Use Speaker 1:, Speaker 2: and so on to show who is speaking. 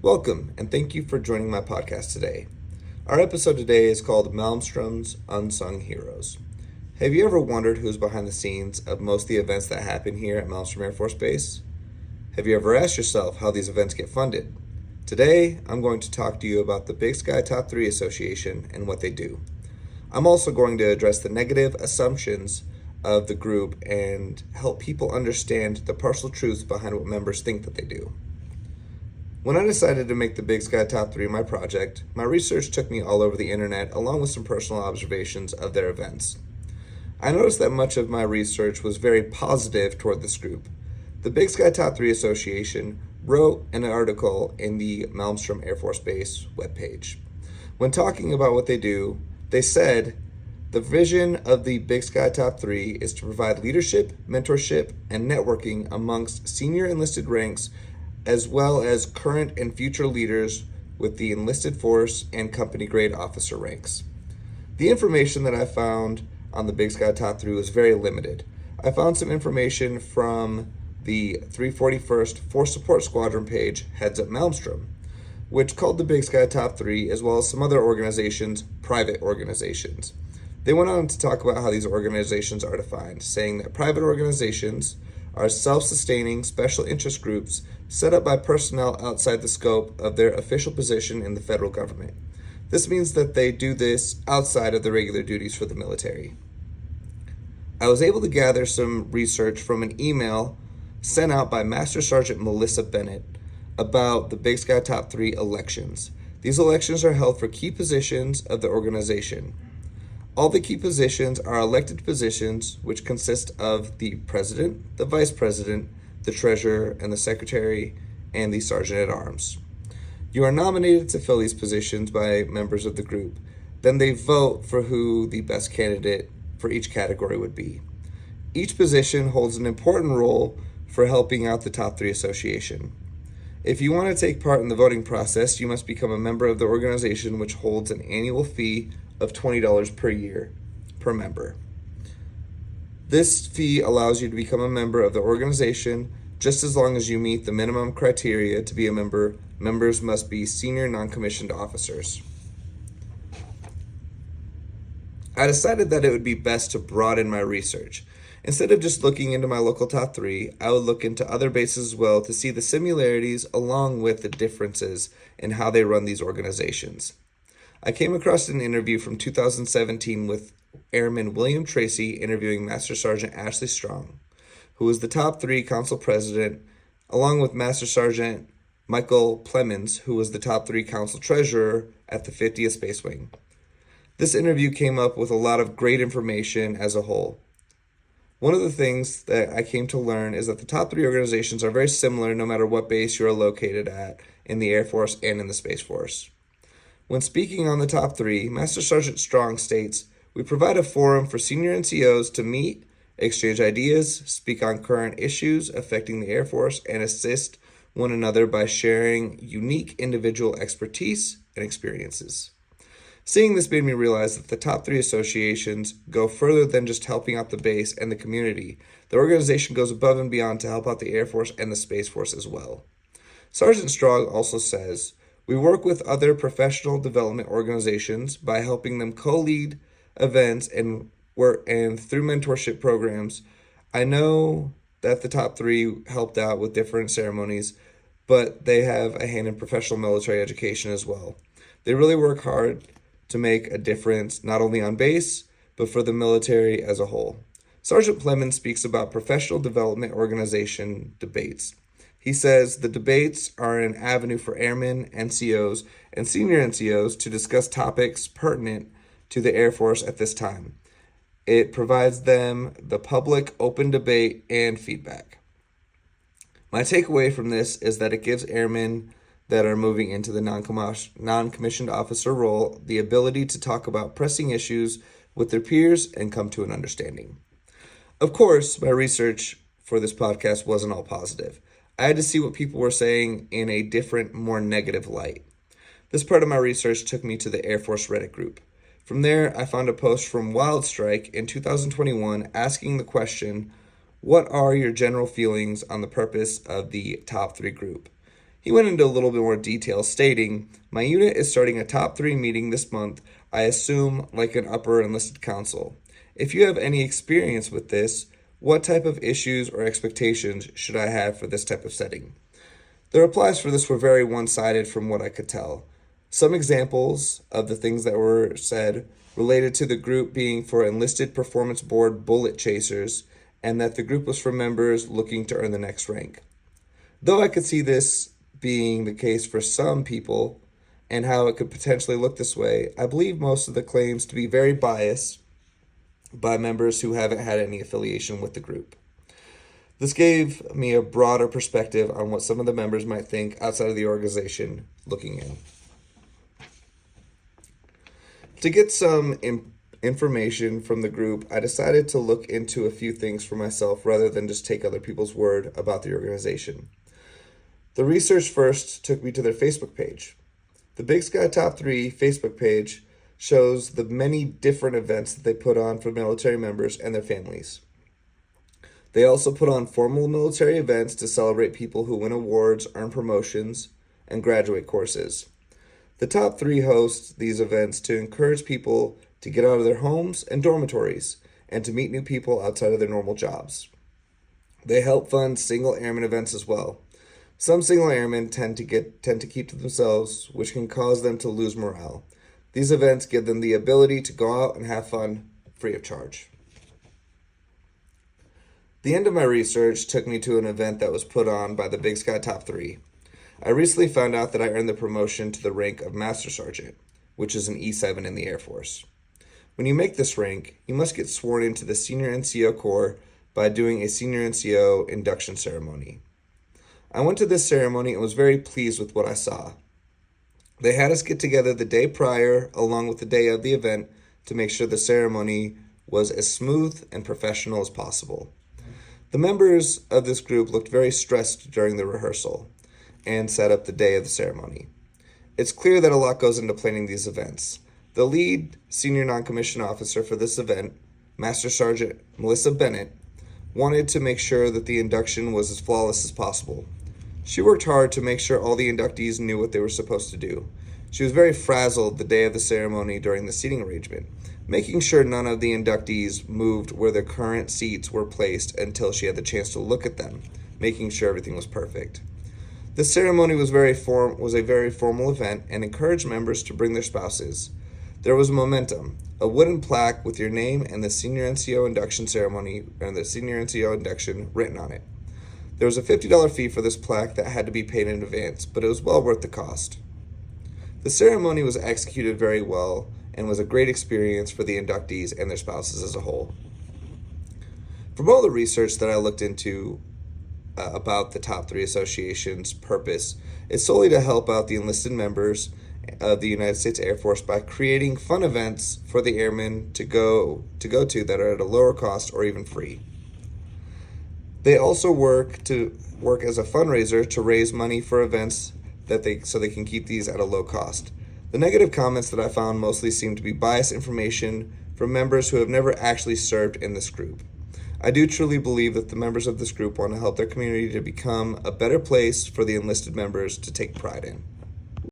Speaker 1: Welcome, and thank you for joining my podcast today. Our episode today is called Malmstrom's Unsung Heroes. Have you ever wondered who's behind the scenes of most of the events that happen here at Malmstrom Air Force Base? Have you ever asked yourself how these events get funded? Today, I'm going to talk to you about the Big Sky Top 3 Association and what they do. I'm also going to address the negative assumptions of the group and help people understand the partial truths behind what members think that they do. When I decided to make the Big Sky Top 3 my project, my research took me all over the internet along with some personal observations of their events. I noticed that much of my research was very positive toward this group. The Big Sky Top 3 Association wrote an article in the Malmstrom Air Force Base webpage. When talking about what they do, they said, the vision of the Big Sky Top 3 is to provide leadership, mentorship, and networking amongst senior enlisted ranks as well as current and future leaders with the enlisted force and company grade officer ranks. The information that I found on the Big Sky Top 3 was very limited. I found some information from the 341st Force Support Squadron page, Heads Up Malmstrom, which called the Big Sky Top 3, as well as some other organizations, private organizations. They went on to talk about how these organizations are defined, saying that private organizations are self-sustaining special interest groups set up by personnel outside the scope of their official position in the federal government. This means that they do this outside of the regular duties for the military. I was able to gather some research from an email sent out by Master Sergeant Melissa Bennett about the Big Sky Top 3 elections. These elections are held for key positions of the organization. All the key positions are elected positions, which consist of the president, the vice president, the treasurer, and the secretary, and the sergeant-at-arms. You are nominated to fill these positions by members of the group. Then they vote for who the best candidate for each category would be. Each position holds an important role for helping out the Top 3 Association. If you want to take part in the voting process, you must become a member of the organization, which holds an annual fee of $20 per year per member. This fee allows you to become a member of the organization just as long as you meet the minimum criteria to be a member. Members must be senior non-commissioned officers. I decided that it would be best to broaden my research. Instead of just looking into my local top 3, I would look into other bases as well to see the similarities along with the differences in how they run these organizations. I came across an interview from 2017 with Airman William Tracy interviewing Master Sergeant Ashley Strong, who was the top 3 council president, along with Master Sergeant Michael Plemons, who was the top 3 council treasurer at the 50th Space Wing. This interview came up with a lot of great information as a whole. One of the things that I came to learn is that the top 3 organizations are very similar no matter what base you are located at in the Air Force and in the Space Force. When speaking on the top 3, Master Sergeant Strong states, "We provide a forum for senior NCOs to meet, exchange ideas, speak on current issues affecting the Air Force, and assist one another by sharing unique individual expertise and experiences." Seeing this made me realize that the top 3 associations go further than just helping out the base and the community. The organization goes above and beyond to help out the Air Force and the Space Force as well. Sergeant Strong also says, "We work with other professional development organizations by helping them co-lead events and through mentorship programs. I know that the top 3 helped out with different ceremonies, but they have a hand in professional military education as well. They really work hard to make a difference, not only on base, but for the military as a whole." Sergeant Plemons speaks about professional development organization debates. He says the debates are an avenue for airmen, NCOs, and senior NCOs to discuss topics pertinent to the Air Force at this time. It provides them the public open debate and feedback. My takeaway from this is that it gives airmen that are moving into the non-commissioned officer role the ability to talk about pressing issues with their peers and come to an understanding. Of course, my research for this podcast wasn't all positive. I had to see what people were saying in a different, more negative light. This part of my research took me to the Air Force Reddit group. From there, I found a post from Wildstrike in 2021 asking the question, "What are your general feelings on the purpose of the top 3 group?" He went into a little bit more detail, stating, "My unit is starting a top 3 meeting this month, I assume like an upper enlisted council. If you have any experience with this, what type of issues or expectations should I have for this type of setting?" The replies for this were very one-sided from what I could tell. Some examples of the things that were said related to the group being for enlisted performance board bullet chasers, and that the group was for members looking to earn the next rank. Though I could see this being the case for some people and how it could potentially look this way, I believe most of the claims to be very biased by members who haven't had any affiliation with the group. This gave me a broader perspective on what some of the members might think outside of the organization looking in. To get some information from the group, I decided to look into a few things for myself rather than just take other people's word about the organization. The research first took me to their Facebook page. The Big Sky Top 3 Facebook page shows the many different events that they put on for military members and their families. They also put on formal military events to celebrate people who win awards, earn promotions, and graduate courses. The top 3 host these events to encourage people to get out of their homes and dormitories and to meet new people outside of their normal jobs. They help fund single airman events as well. Some single airmen tend to keep to themselves, which can cause them to lose morale. These events give them the ability to go out and have fun free of charge. The end of my research took me to an event that was put on by the Big Sky Top 3. I recently found out that I earned the promotion to the rank of Master Sergeant, which is an E7 in the Air Force. When you make this rank, you must get sworn into the Senior NCO Corps by doing a Senior NCO induction ceremony. I went to this ceremony and was very pleased with what I saw. They had us get together the day prior, along with the day of the event, to make sure the ceremony was as smooth and professional as possible. The members of this group looked very stressed during the rehearsal and set up the day of the ceremony. It's clear that a lot goes into planning these events. The lead senior non-commissioned officer for this event, Master Sergeant Melissa Bennett, wanted to make sure that the induction was as flawless as possible. She worked hard to make sure all the inductees knew what they were supposed to do. She was very frazzled the day of the ceremony during the seating arrangement, making sure none of the inductees moved where their current seats were placed until she had the chance to look at them, making sure everything was perfect. The ceremony was a very formal event and encouraged members to bring their spouses. There was momentum, a wooden plaque with your name and the Senior NCO induction ceremony and the Senior NCO induction written on it. There was a $50 fee for this plaque that had to be paid in advance, but it was well worth the cost. The ceremony was executed very well and was a great experience for the inductees and their spouses as a whole. From all the research that I looked into about the Top 3 Association's purpose, is solely to help out the enlisted members of the United States Air Force by creating fun events for the airmen to go to that are at a lower cost or even free. They also work as a fundraiser to raise money for events so they can keep these at a low cost. The negative comments that I found mostly seem to be biased information from members who have never actually served in this group. I do truly believe that the members of this group want to help their community to become a better place for the enlisted members to take pride in.